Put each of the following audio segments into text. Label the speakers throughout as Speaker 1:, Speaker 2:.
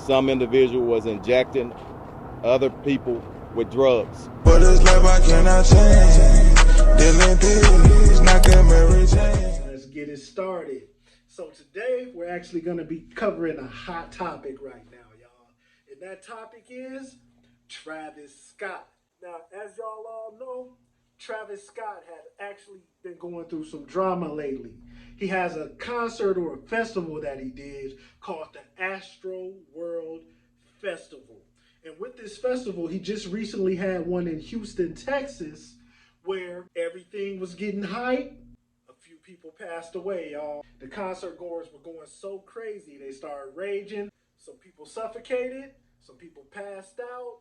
Speaker 1: Some individual was injecting other people with drugs.
Speaker 2: But it's life I cannot change. Dealing things, not Mary Jane.
Speaker 3: Let's get it started. So today we're actually going to be covering a hot topic right now, y'all. And that topic is Travis Scott. Now, as y'all all know, Travis Scott had actually been going through some drama lately. He has a concert or a festival that he did called the Astroworld Festival. And with this festival, he just recently had one in Houston, Texas, where everything was getting hype. A few people passed away, y'all. The concert goers were going so crazy, they started raging. Some people suffocated, some people passed out,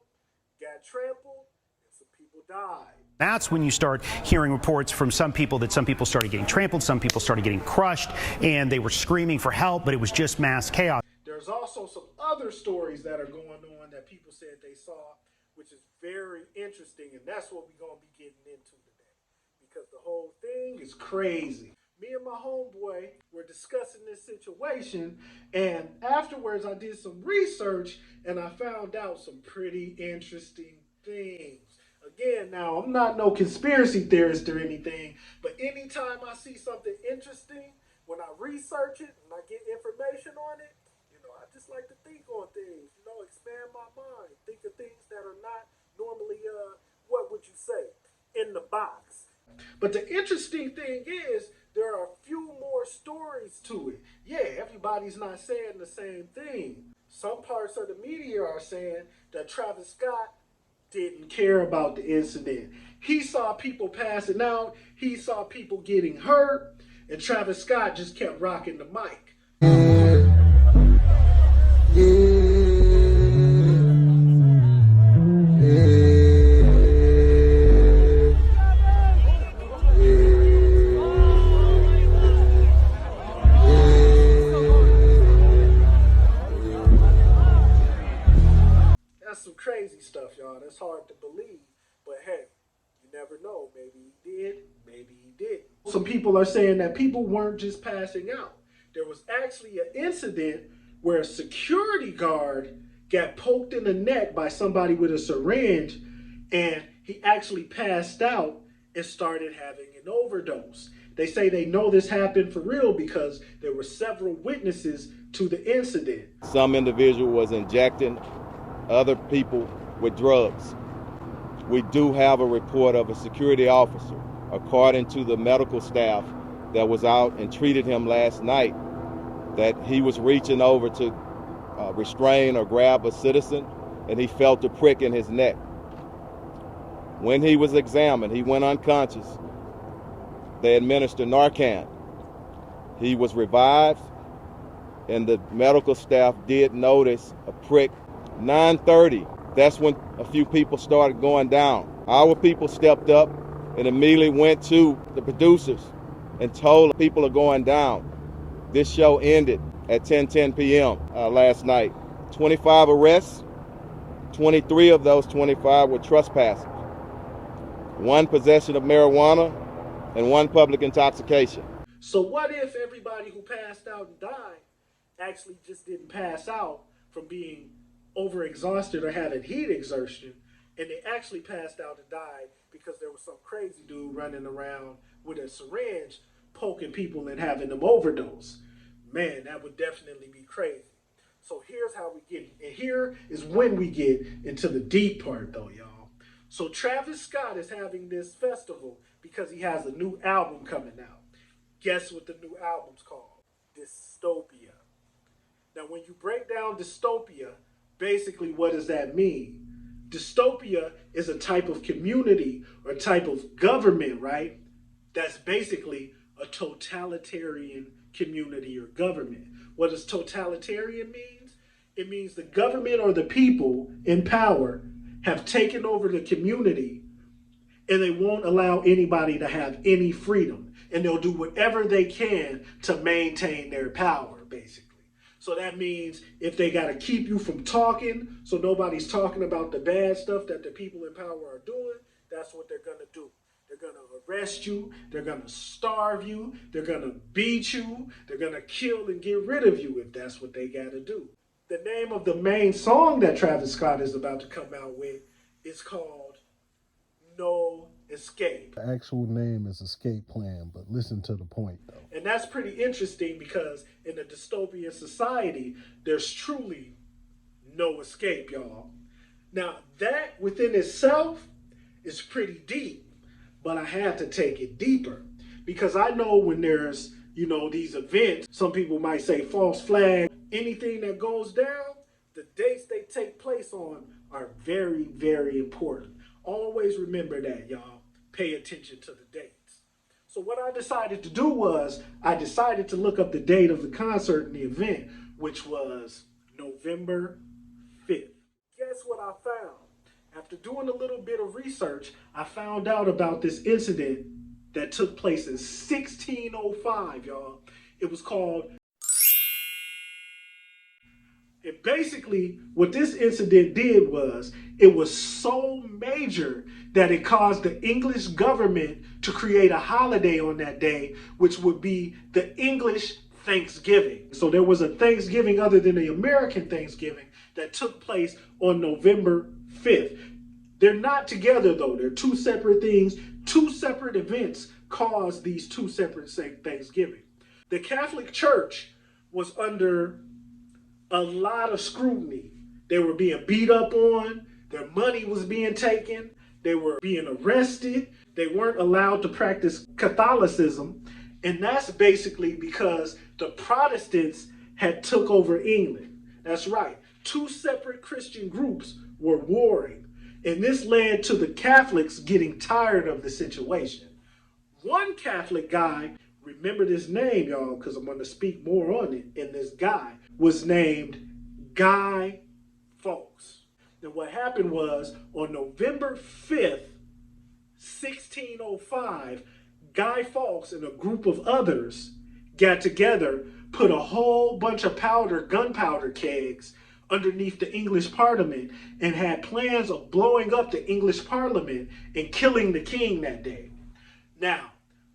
Speaker 3: got trampled, and some people died.
Speaker 4: That's when you start hearing reports from some people that some people started getting trampled, some people started getting crushed, and they were screaming for help, but it was just mass chaos.
Speaker 3: There's also some other stories that are going on that people said they saw, which is very interesting, and that's what we're going to be getting into today, because the whole thing is crazy. Me and my homeboy were discussing this situation, and afterwards I did some research, and I found out some pretty interesting things. Again, now, I'm not no conspiracy theorist or anything, but anytime I see something interesting, when I research it and I get information on it, I just like to think on things, expand my mind, think of things that are not normally, what would you say, in the box. But the interesting thing is, there are a few more stories to it. Yeah, everybody's not saying the same thing. Some parts of the media are saying that Travis Scott didn't care about the incident. He saw people passing out, he saw people getting hurt, and Travis Scott just kept rocking the mic. That's some crazy stuff, y'all. That's hard to believe, but hey, you never know. Maybe he did, maybe he didn't. Some people are saying that people weren't just passing out. There was actually an incident where a security guard got poked in the neck by somebody with a syringe, and he actually passed out and started having an overdose. They say they know this happened for real because there were several witnesses to the incident.
Speaker 1: Some individual was injecting other people with drugs. We do have a report of a security officer, according to the medical staff that was out and treated him last night, that he was reaching over to restrain or grab a citizen, and he felt a prick in his neck. When he was examined, he went unconscious. They administered Narcan. He was revived, and the medical staff did notice a prick. 9:30, that's when a few people started going down. Our people stepped up and immediately went to the producers and told people are going down. This show ended at 10:10 p.m. Last night. 25 arrests, 23 of those 25 were trespassers. 1 possession of marijuana and 1 public intoxication.
Speaker 3: So what if everybody who passed out and died actually just didn't pass out from being overexhausted or having heat exertion, and they actually passed out and died because there was some crazy dude running around with a syringe poking people and having them overdose? Man, that would definitely be crazy. So here's how we get, and here is when we get into the deep part though, y'all. So Travis Scott is having this festival because he has a new album coming out. Guess what the new album's called? Dystopia. Now, when you break down dystopia, basically what does that mean? Dystopia is a type of community or type of government, right? That's basically a totalitarian community or government. What does totalitarian mean? It means the government or the people in power have taken over the community, and they won't allow anybody to have any freedom, and they'll do whatever they can to maintain their power, basically. So that means if they got to keep you from talking, so nobody's talking about the bad stuff that the people in power are doing, that's what they're going to do. They're going to arrest you, they're going to starve you, they're going to beat you, they're going to kill and get rid of you if that's what they got to do. The name of the main song that Travis Scott is about to come out with is called No Escape.
Speaker 5: The actual name is Escape Plan, but listen to the point, though.
Speaker 3: And that's pretty interesting because in a dystopian society, there's truly no escape, y'all. Now, that within itself is pretty deep, but I had to take it deeper because I know when there's, these events, some people might say false flag, anything that goes down, the dates they take place on are very, very important. Always remember that, y'all. Pay attention to the dates. So what I decided to do was I decided to look up the date of the concert and the event, which was November 5th. Guess what I found? After doing a little bit of research, I found out about this incident that took place in 1605, y'all. It was called... And basically, what this incident did was, it was so major that it caused the English government to create a holiday on that day, which would be the English Thanksgiving. So there was a Thanksgiving other than the American Thanksgiving that took place on November 5th. They're not together though. They're two separate things. Two separate events caused these two separate Thanksgiving. The Catholic Church was under a lot of scrutiny. They were being beat up on. Their money was being taken. They were being arrested. They weren't allowed to practice Catholicism. And that's basically because the Protestants had took over England. That's right. Two separate Christian groups were warring. And this led to the Catholics getting tired of the situation. One Catholic guy, remember this name, y'all, because I'm going to speak more on it, and this guy was named Guy Fawkes. And what happened was, on November 5th, 1605, Guy Fawkes and a group of others got together, put a whole bunch of gunpowder kegs underneath the English Parliament, and had plans of blowing up the English Parliament and killing the king that day. Now,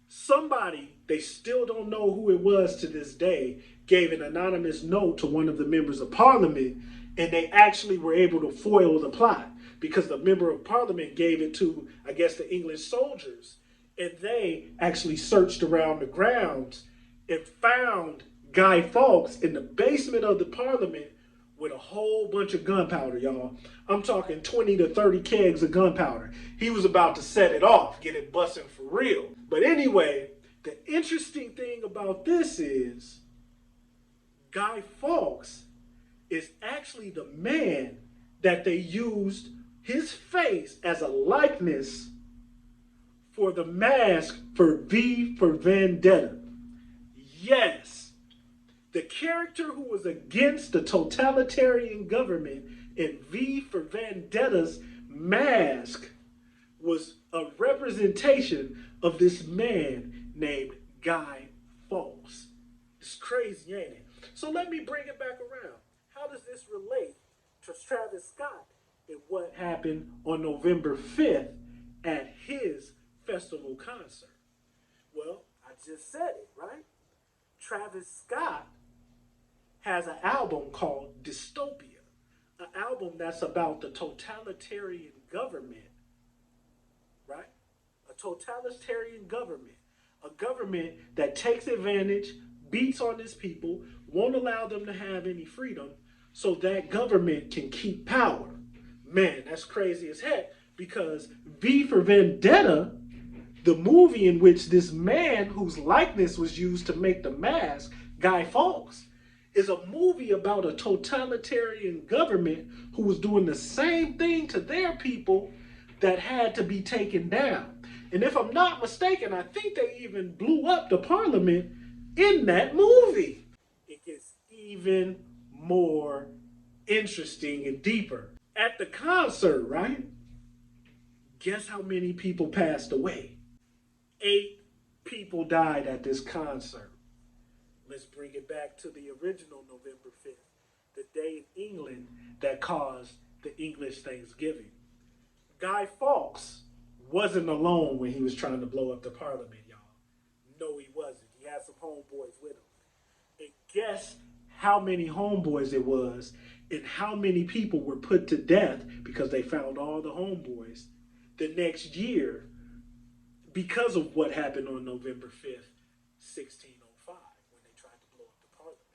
Speaker 3: somebody, they still don't know who it was to this day, gave an anonymous note to one of the members of Parliament, and they actually were able to foil the plot because the member of Parliament gave it to, I guess, the English soldiers, and they actually searched around the grounds and found Guy Fawkes in the basement of the Parliament with a whole bunch of gunpowder, y'all. I'm talking 20 to 30 kegs of gunpowder. He was about to set it off, get it busting for real. But anyway, the interesting thing about this is Guy Fawkes is actually the man that they used his face as a likeness for the mask for V for Vendetta. Yes. The character who was against the totalitarian government in V for Vendetta's mask was a representation of this man named Guy Fawkes. It's crazy, ain't it? So let me bring it back around. How does this relate to Travis Scott and what happened on November 5th at his festival concert? Well, I just said it, right? Travis Scott has an album called Dystopia, an album that's about the totalitarian government, right? A totalitarian government, a government that takes advantage, beats on its people, won't allow them to have any freedom, so that government can keep power. Man, that's crazy as heck, because V for Vendetta, the movie in which this man whose likeness was used to make the mask, Guy Fawkes, is a movie about a totalitarian government who was doing the same thing to their people that had to be taken down. And if I'm not mistaken, I think they even blew up the Parliament in that movie. It gets even more interesting and deeper. At the concert, right? Guess how many people passed away? 8 people died at this concert. Let's bring it back to the original November 5th, the day in England that caused the English Thanksgiving. Guy Fawkes wasn't alone when he was trying to blow up the Parliament, y'all. No, he wasn't. He had some homeboys with him. And guess how many homeboys it was and how many people were put to death because they found all the homeboys the next year because of what happened on November 5th, 1605, when they tried to blow up the parliament.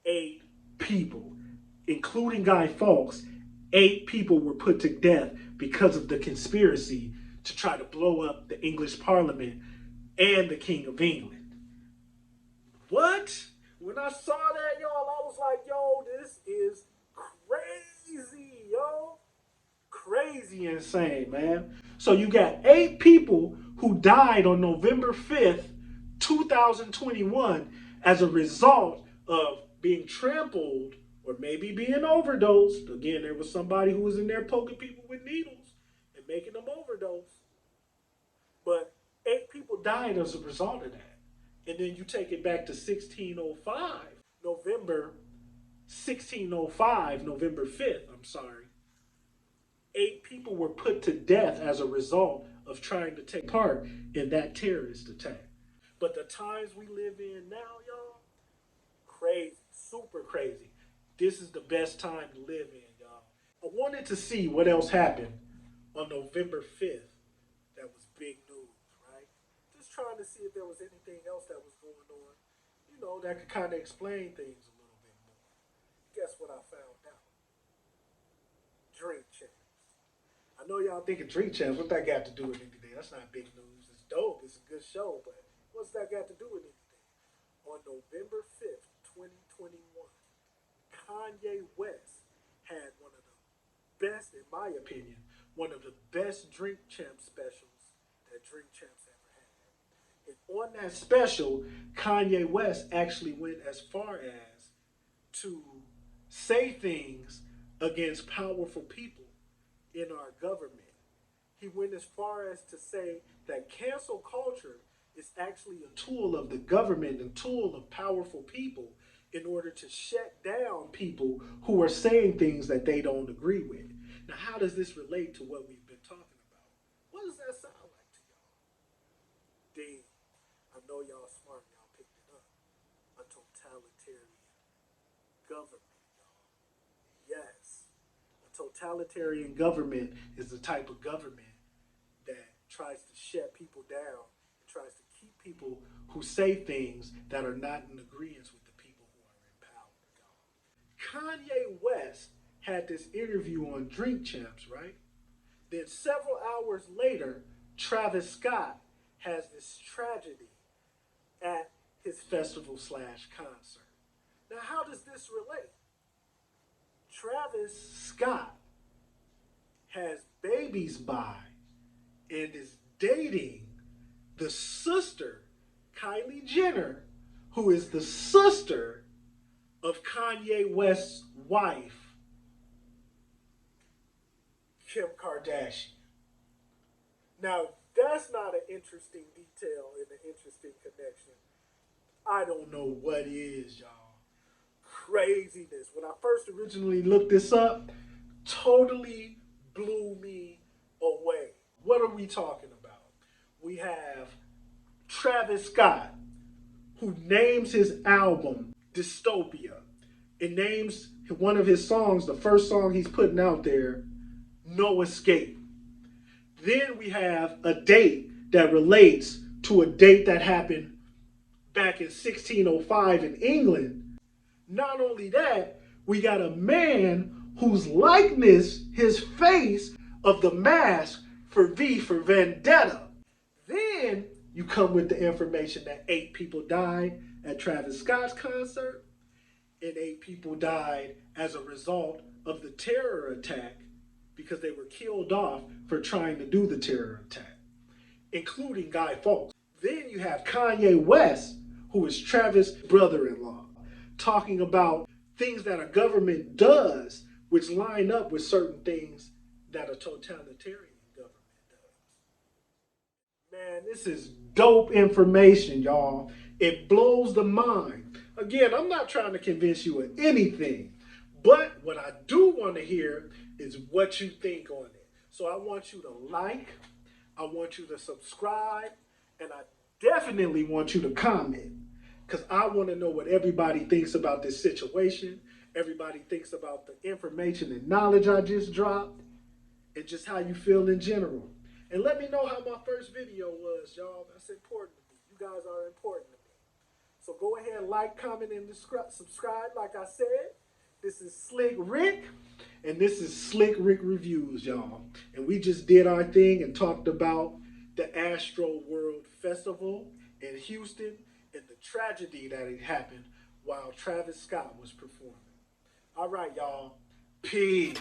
Speaker 3: 8 people, including Guy Fawkes, 8 people were put to death because of the conspiracy to try to blow up the English Parliament and the King of England. What? When I saw that, y'all, I was like, yo, this is crazy, yo. Crazy insane, man. So you got 8 people who died on November 5th, 2021 as a result of being trampled or maybe being overdosed. Again, there was somebody who was in there poking people with needles and making them overdose. But 8 people died as a result of that. And then you take it back to 1605, November 5th, I'm sorry. 8 people were put to death as a result of trying to take part in that terrorist attack. But the times we live in now, y'all, crazy, super crazy. This is the best time to live in, y'all. I wanted to see what else happened on November 5th that was big news, right? Just trying to see if there was anything else that was going on, you know, that could kind of explain things a little bit more. Guess what I found out? Drink champs. I know y'all thinking Drink Champs, what that got to do with anything? That's not big news. It's dope. It's a good show, but what's that got to do with anything? On November 5th, 2021, Kanye West had one of the best, in my opinion, one of the best Drink Champs specials that Drink Champs ever had. And on that special, Kanye West actually went as far as to say things against powerful people in our government. He went as far as to say that cancel culture is actually a tool of the government, a tool of powerful people in order to shut down people who are saying things that they don't agree with. Now, how does this relate to what we've been talking about? What does that sound like to y'all? D, I know y'all smart, y'all picked it up. A totalitarian government, y'all. Yes. Totalitarian government is the type of government that tries to shut people down and tries to keep people who say things that are not in agreement with the people who are in power. Kanye West had this interview on Drink Champs, right? Then several hours later, Travis Scott has this tragedy at his festival/concert. Now, how does this relate? Travis Scott has babies by and is dating the sister, Kylie Jenner, who is the sister of Kanye West's wife, Kim Kardashian. Now, that's not an interesting detail and an interesting connection. I don't know what is, y'all. Craziness. When I first originally looked this up, totally blew me away. What are we talking about? We have Travis Scott, who names his album Dystopia. It names one of his songs, the first song he's putting out there, No Escape. Then we have a date that relates to a date that happened back in 1605 in England. Not only that, we got a man whose likeness, his face of the mask for V for Vendetta. Then you come with the information that 8 people died at Travis Scott's concert and 8 people died as a result of the terror attack because they were killed off for trying to do the terror attack, including Guy Fawkes. Then you have Kanye West, who is Travis' brother-in-law, talking about things that a government does which line up with certain things that a totalitarian government does. Man, this is dope information, y'all. It blows the mind. Again, I'm not trying to convince you of anything, but what I do want to hear is what you think on it. So I want you to like, I want you to subscribe, and I definitely want you to comment. because I want to know what everybody thinks about this situation. Everybody thinks about the information and knowledge I just dropped, and just how you feel in general. And let me know how my first video was, y'all. That's important to me. You guys are important to me. So go ahead, like, comment, and subscribe. Like I said, this is Slick Rick, and this is Slickrickreviews, y'all. And we just did our thing and talked about the Astroworld Festival in Houston and the tragedy that had happened while Travis Scott was performing. All right, y'all. Peace.